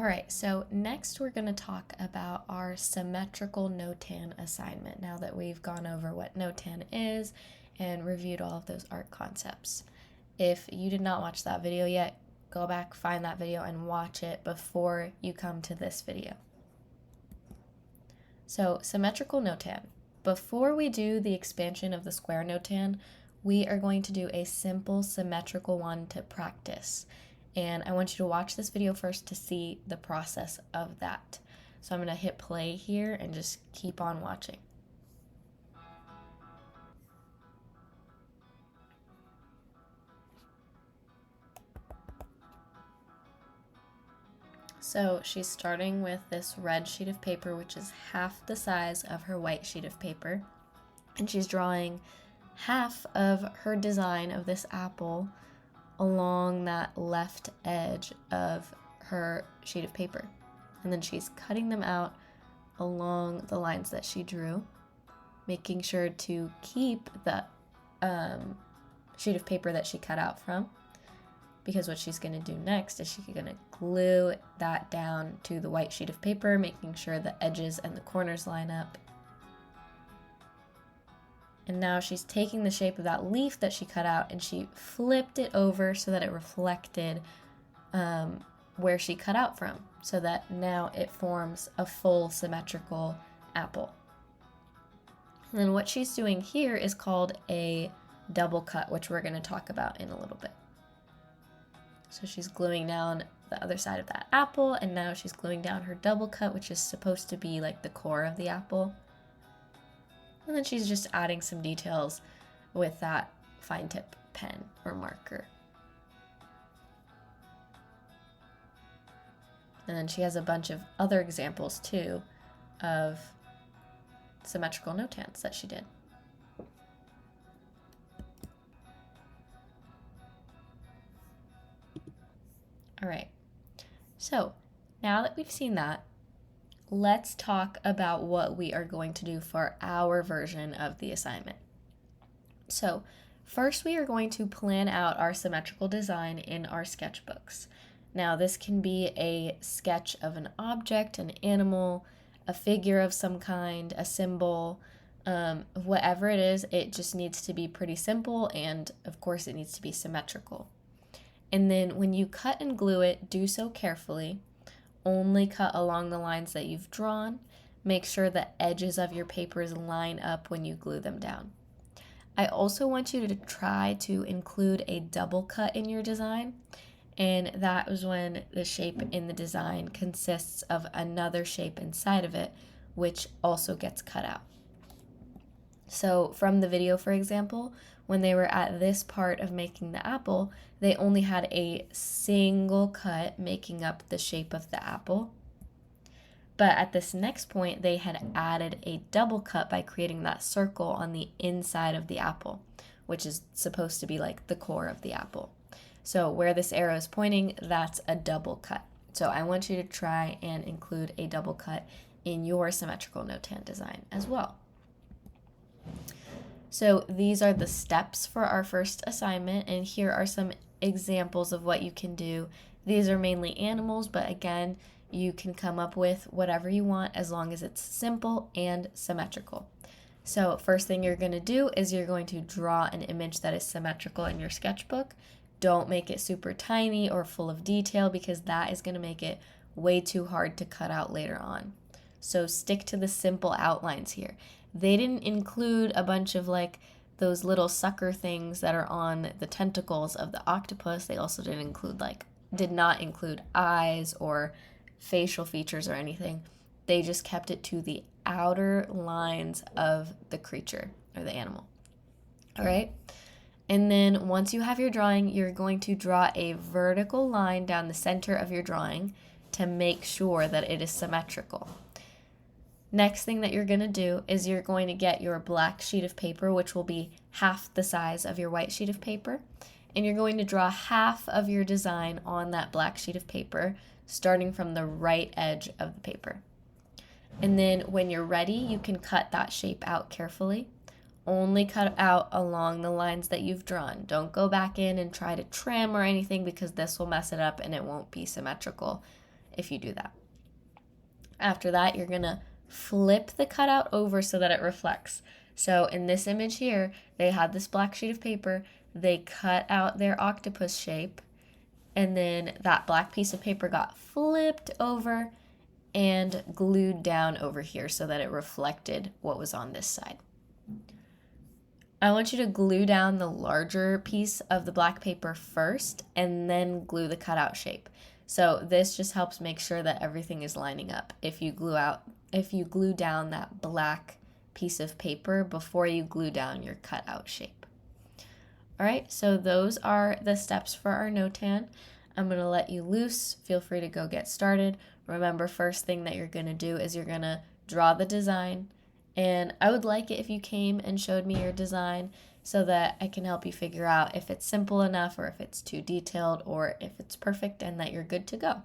All right, so next we're going to talk about our symmetrical notan assignment now that we've gone over what notan is and reviewed all of those art concepts. If you did not watch that video yet, go back, find that video, and watch it before you come to this video. So, symmetrical notan. Before we do the expansion of the square notan, we are going to do a simple symmetrical one to practice. And I want you to watch this video first to see the process of that. So I'm going to hit play here and just keep on watching. So she's starting with this red sheet of paper, which is half the size of her white sheet of paper. And she's drawing half of her design of this apple along that left edge of her sheet of paper. And then she's cutting them out along the lines that she drew, making sure to keep the sheet of paper that she cut out from, because what she's going to do next is she's going to glue that down to the white sheet of paper, making sure the edges and the corners line up. And now she's taking the shape of that leaf that she cut out and she flipped it over so that it reflected where she cut out from, so that now it forms a full symmetrical apple. And then what she's doing here is called a double cut, which we're going to talk about in a little bit. So she's gluing down the other side of that apple, and now she's gluing down her double cut, which is supposed to be like the core of the apple. And then she's just adding some details with that fine tip pen or marker. And then she has a bunch of other examples too of symmetrical notans that she did. All right, so now that we've seen that, let's talk about what we are going to do for our version of the assignment. So first we are going to plan out our symmetrical design in our sketchbooks. Now this can be a sketch of an object, an animal, a figure of some kind, a symbol, whatever it is, it just needs to be pretty simple, and of course it needs to be symmetrical. And then when you cut and glue it, do so carefully. Only cut along the lines that you've drawn. Make sure the edges of your papers line up when you glue them down. I also want you to try to include a double cut in your design, and that is when the shape in the design consists of another shape inside of it, which also gets cut out. So from the video, for example, when they were at this part of making the apple, they only had a single cut making up the shape of the apple. But at this next point, they had added a double cut by creating that circle on the inside of the apple, which is supposed to be like the core of the apple. So where this arrow is pointing, that's a double cut. So I want you to try and include a double cut in your symmetrical notan design as well. So these are the steps for our first assignment, and here are some examples of what you can do. These are mainly animals, but again, you can come up with whatever you want as long as it's simple and symmetrical. So first thing you're going to do is you're going to draw an image that is symmetrical in your sketchbook. Don't make it super tiny or full of detail, because that is going to make it way too hard to cut out later on. So stick to the simple outlines here. They didn't include a bunch of like those little sucker things that are on the tentacles of the octopus. They also did not include eyes or facial features or anything. They just kept it to the outer lines of the creature or the animal. All right. And then once you have your drawing, you're going to draw a vertical line down the center of your drawing to make sure that it is symmetrical. Next thing that you're going to do is you're going to get your black sheet of paper, which will be half the size of your white sheet of paper, and you're going to draw half of your design on that black sheet of paper, starting from the right edge of the paper. And then when you're ready, you can cut that shape out carefully. Only cut out along the lines that you've drawn. Don't go back in and try to trim or anything, because this will mess it up and it won't be symmetrical. if you do that. After that, you're going to flip the cutout over so that it reflects. So in this image here, they had this black sheet of paper, they cut out their octopus shape, and then that black piece of paper got flipped over and glued down over here so that it reflected what was on this side. I want you to glue down the larger piece of the black paper first and then glue the cutout shape. So this just helps make sure that everything is lining up. If you glue down that black piece of paper before you glue down your cutout shape. All right, so those are the steps for our notan. I'm going to let you loose. Feel free to go get started. Remember, first thing that you're going to do is you're going to draw the design. And I would like it if you came and showed me your design so that I can help you figure out if it's simple enough or if it's too detailed or if it's perfect and that you're good to go.